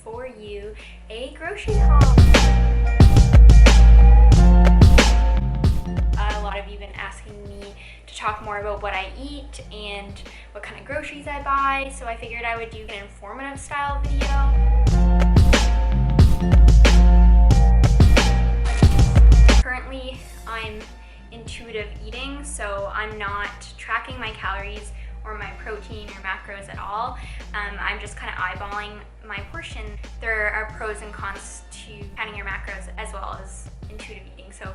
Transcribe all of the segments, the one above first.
For you a grocery haul. A lot of you have been asking me to talk more about what I eat and what kind of groceries I buy, so I figured I would do an informative style video. Currently, I'm intuitive eating, so I'm not tracking my calories or my protein or macros at all. I'm just kind of eyeballing my portion. There are pros and cons to counting your macros as well as intuitive eating, so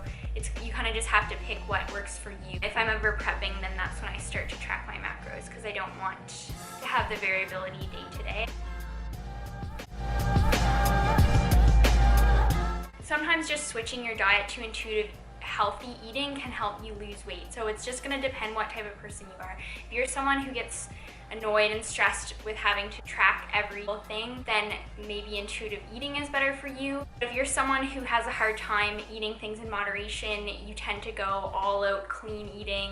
you kind of just have to pick what works for you. If I'm ever prepping, then that's when I start to track my macros, because I don't want to have the variability day to day. Sometimes just switching your diet to intuitive healthy eating can help you lose weight. So it's just going to depend what type of person you are. If you're someone who gets annoyed and stressed with having to track every little thing, then maybe intuitive eating is better for you. If you're someone who has a hard time eating things in moderation, you tend to go all out clean eating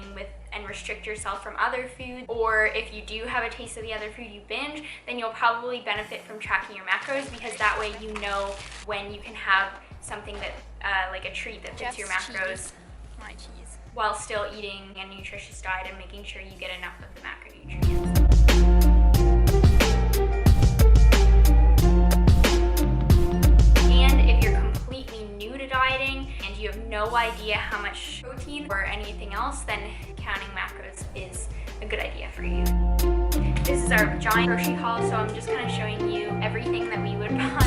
and restrict yourself from other foods, or if you do have a taste of the other food you binge, then you'll probably benefit from tracking your macros, because that way you know when you can have something that like a treat that fits your macros, my cheese, while still eating a nutritious diet and making sure you get enough of the macronutrients. And if you're completely new to dieting and you have no idea how much protein or anything else, then counting macros is a good idea for you. This is our giant grocery haul, so I'm just kind of showing you everything that we would buy.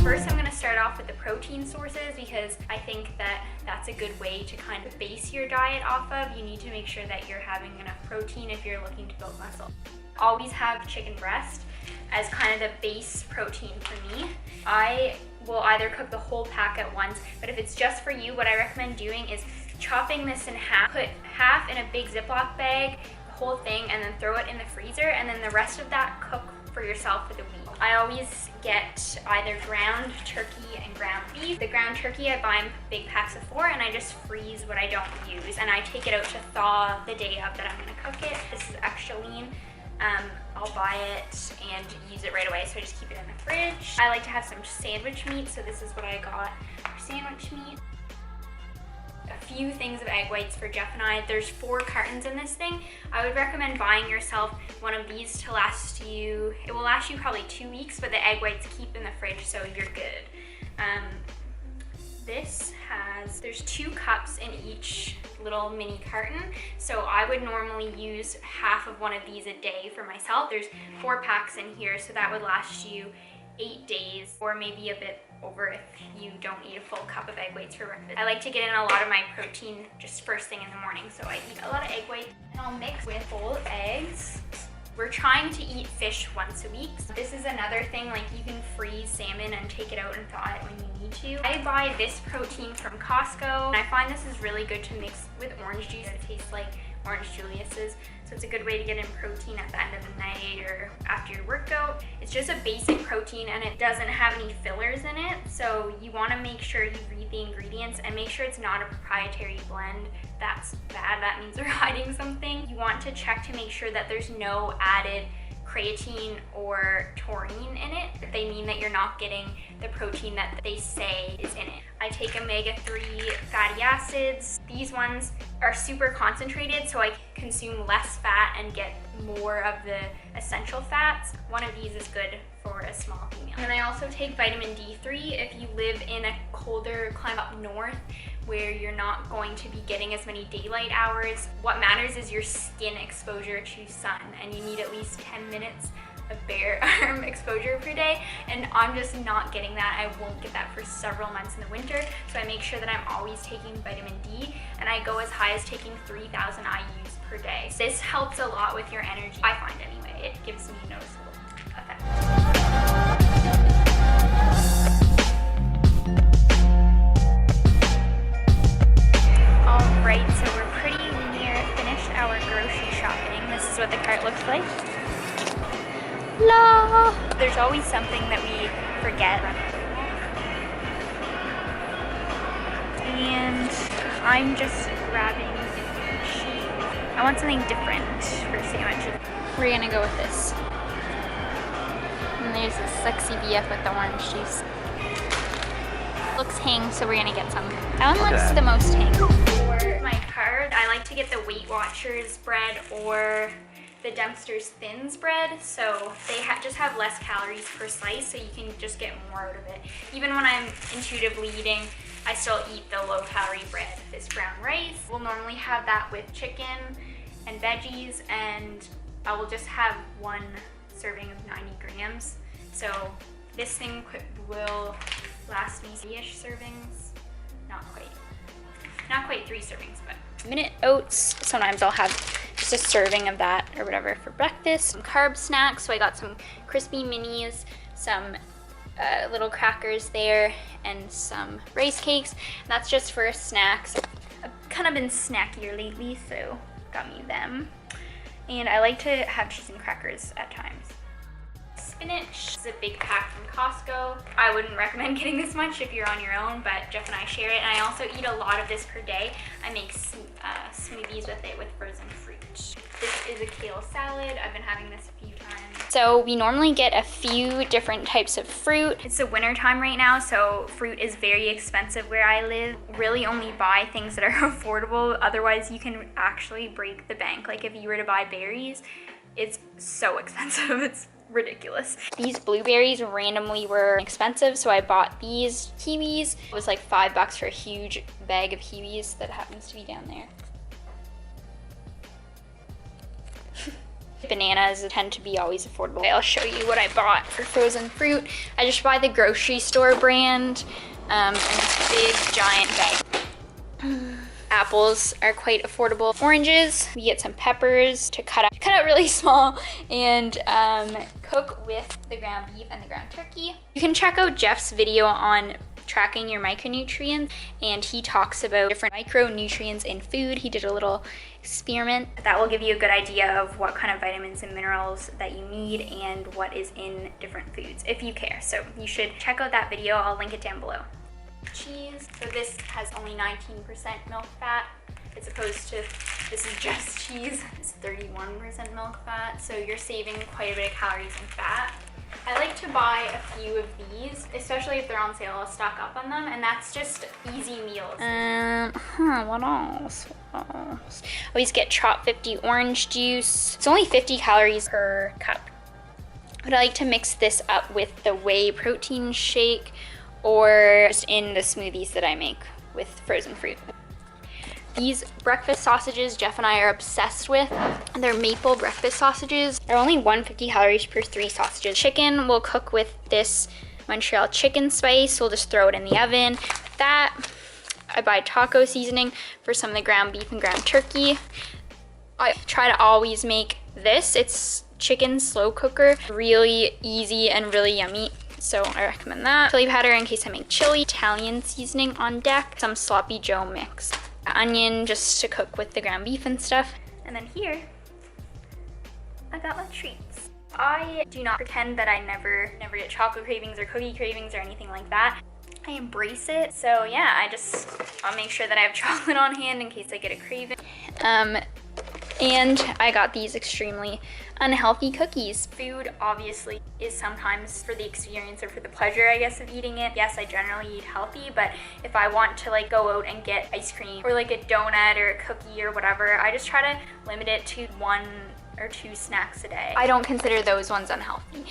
First, I'm going to start off with the protein sources, because I think that that's a good way to kind of base your diet off of. You need to make sure that you're having enough protein if you're looking to build muscle. Always have chicken breast as kind of the base protein for me. I will either cook the whole pack at once, but if it's just for you, what I recommend doing is chopping this in half. Put half in a big Ziploc bag, the whole thing, and then throw it in the freezer, and then the rest of that cook for yourself for the week. I always get either ground turkey and ground beef. The ground turkey I buy in big packs of 4, and I just freeze what I don't use, and I take it out to thaw the day of that I'm going to cook it. This is extra lean. I'll buy it and use it right away, so I just keep it in the fridge. I like to have some sandwich meat, so this is what I got for sandwich meat. A few things of egg whites for Jeff and I. There's 4 cartons in this thing. I would recommend buying yourself one of these to last you, it will last you probably 2 weeks, but the egg whites keep in the fridge, so you're good. There's 2 cups in each little mini carton, so I would normally use half of one of these a day for myself. There's 4 packs in here, so that would last you 8 days, or maybe a bit over if you don't eat a full cup of egg whites for breakfast. I like to get in a lot of my protein just first thing in the morning, so I eat a lot of egg whites, and I'll mix with whole eggs. We're trying to eat fish once a week. So this is another thing, like you can freeze salmon and take it out and thaw it when you need to. I buy this protein from Costco, and I find this is really good to mix with orange juice. It tastes like Orange Julius's, so it's a good way to get in protein at the end of the night or after your workout. It's just a basic protein, and it doesn't have any fillers in it, so you want to make sure you read the ingredients and make sure it's not a proprietary blend. That's bad, that means they're hiding something. You want to check to make sure that there's no added creatine or taurine in it. They mean that you're not getting the protein that they say is in it. I take omega-3 fatty acids. These ones are super concentrated, so I consume less fat and get more of the essential fats. One of these is good for a small female. And I also take vitamin D3 if you live in a colder climate up north where you're not going to be getting as many daylight hours. What matters is your skin exposure to sun, and you need at least 10 minutes of bare arm exposure per day, and I'm just not getting that. I won't get that for several months in the winter, so I make sure that I'm always taking vitamin D, and I go as high as taking 3,000 IUs per day. This helps a lot with your energy, I find anyway. It gives me a noticeable effect. Alright, so we're pretty near finished our grocery shopping. This is what the cart looks like. La! There's always something that we forget. And I'm just grabbing cheese. I want something different for sandwiches. We're gonna go with this. And there's this sexy BF with the orange juice. Looks hang, so we're gonna get some. That one looks the most hang. For my card, I like to get the Weight Watchers bread or the Dempster's Thins bread, so they just have less calories per slice, so you can just get more out of it. Even when I'm intuitively eating, I still eat the low-calorie bread. This brown rice, we'll normally have that with chicken and veggies, and I will just have one serving of 90 grams. So this thing will last me 3-ish servings, not quite 3 servings, but minute oats. Sometimes I'll have just a serving of that or whatever for breakfast. Some carb snacks, so I got some crispy minis, some little crackers there, and some rice cakes. And that's just for snacks. I've kind of been snackier lately, so got me them. And I like to have cheese and crackers at times. Spinach is a big pack from Costco. I wouldn't recommend getting this much if you're on your own, but Jeff and I share it. And I also eat a lot of this per day. I make smoothies with it with frozen fruit. This is a kale salad. I've been having this a few times. So we normally get a few different types of fruit. It's the winter time right now, so fruit is very expensive where I live. Really only buy things that are affordable. Otherwise you can actually break the bank. Like if you were to buy berries, it's so expensive. It's ridiculous. These blueberries randomly were expensive, so I bought these. Kiwis, it was like $5 for a huge bag of kiwis that happens to be down there. Bananas tend to be always affordable. I'll show you what I bought for frozen fruit. I just buy the grocery store brand in this big giant bag. Apples are quite affordable. Oranges, we get some peppers to cut out really small and cook with the ground beef and the ground turkey. You can check out Jeff's video on tracking your micronutrients, and he talks about different micronutrients in food. He did a little experiment that will give you a good idea of what kind of vitamins and minerals that you need and what is in different foods if you care. So you should check out that video. I'll link it down below. Cheese, so this has only 19% milk fat as opposed to this is just cheese. It's 31% milk fat, so you're saving quite a bit of calories and fat. I like to buy a few of these, especially if they're on sale. I'll stock up on them, and that's just easy meals. What else? Always get Trop 50 orange juice. It's only 50 calories per cup. But I like to mix this up with the whey protein shake or just in the smoothies that I make with frozen fruit. These breakfast sausages Jeff and I are obsessed with. They're maple breakfast sausages. They're only 150 calories per 3 sausages. Chicken we'll cook with this Montreal chicken spice. We'll just throw it in the oven. With that, I buy taco seasoning for some of the ground beef and ground turkey. I try to always make this. It's chicken slow cooker. Really easy and really yummy. So I recommend that. Chili powder in case I make chili. Italian seasoning on deck. Some sloppy Joe mix. Onion just to cook with the ground beef and stuff. And then here, I got my treats. I do not pretend that I never get chocolate cravings or cookie cravings or anything like that. I embrace it. So yeah, I'll make sure that I have chocolate on hand in case I get a craving. And I got these extremely unhealthy cookies. Food obviously is sometimes for the experience or for the pleasure, I guess, of eating it. Yes, I generally eat healthy, but if I want to like go out and get ice cream or like a donut or a cookie or whatever, I just try to limit it to 1 or 2 snacks a day. I don't consider those ones unhealthy.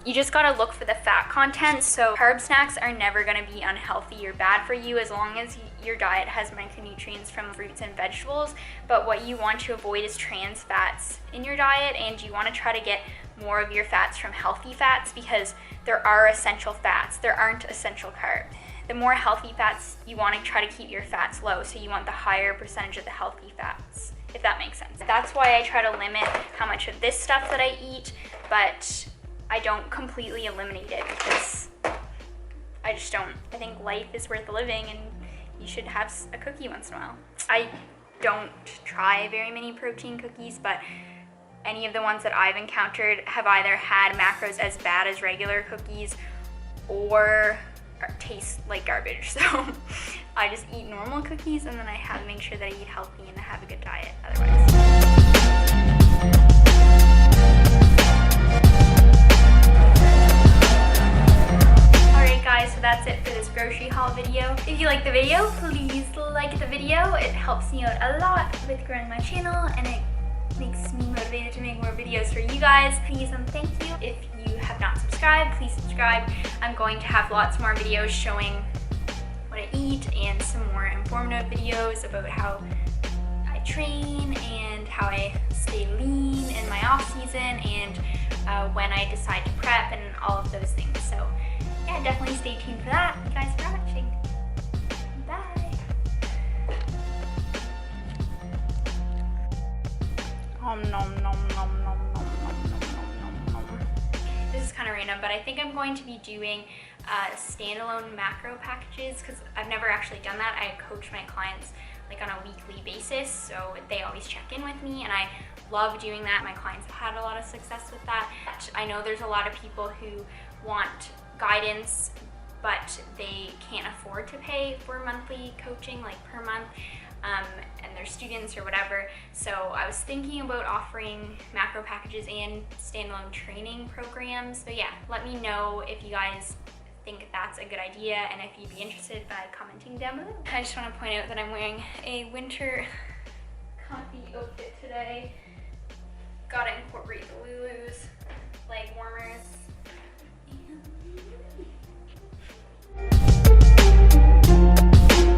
You just gotta look for the fat content. So carb snacks are never gonna be unhealthy or bad for you as long as your diet has micronutrients from fruits and vegetables. But what you want to avoid is trans fats in your diet, and you wanna try to get more of your fats from healthy fats because there are essential fats. There aren't essential carbs. The more healthy fats, you want to try to keep your fats low, so you want the higher percentage of the healthy fats, if that makes sense. That's why I try to limit how much of this stuff that I eat, but I don't completely eliminate it because I just don't. I think life is worth living and you should have a cookie once in a while. I don't try very many protein cookies, but any of the ones that I've encountered have either had macros as bad as regular cookies or taste like garbage. So I just eat normal cookies, and then I have to make sure that I eat healthy and I have a good diet otherwise. Alright guys, so that's it for this grocery haul video. If you like the video, please like the video. It helps me out a lot with growing my channel, and it makes me motivated to make more videos for you guys. Please and thank you. If you have not subscribed, please subscribe. I'm going to have lots more videos showing what I eat and some more informative videos about how I train and how I stay lean in my off season and when I decide to prep and all of those things. So yeah, definitely stay tuned for that. Thank you guys for watching. Bye. Nom nom nom nom nom nom nom nom nom. This is kind of random, but I think I'm going to be doing standalone macro packages because I've never actually done that. I coach my clients like on a weekly basis, so they always check in with me, and I love doing that. My clients have had a lot of success with that. I know there's a lot of people who want guidance, but they can't afford to pay for monthly coaching, like per month. And they're students or whatever. So I was thinking about offering macro packages and standalone training programs. So yeah, let me know if you guys think that's a good idea and if you'd be interested by commenting down below. I just want to point out that I'm wearing a winter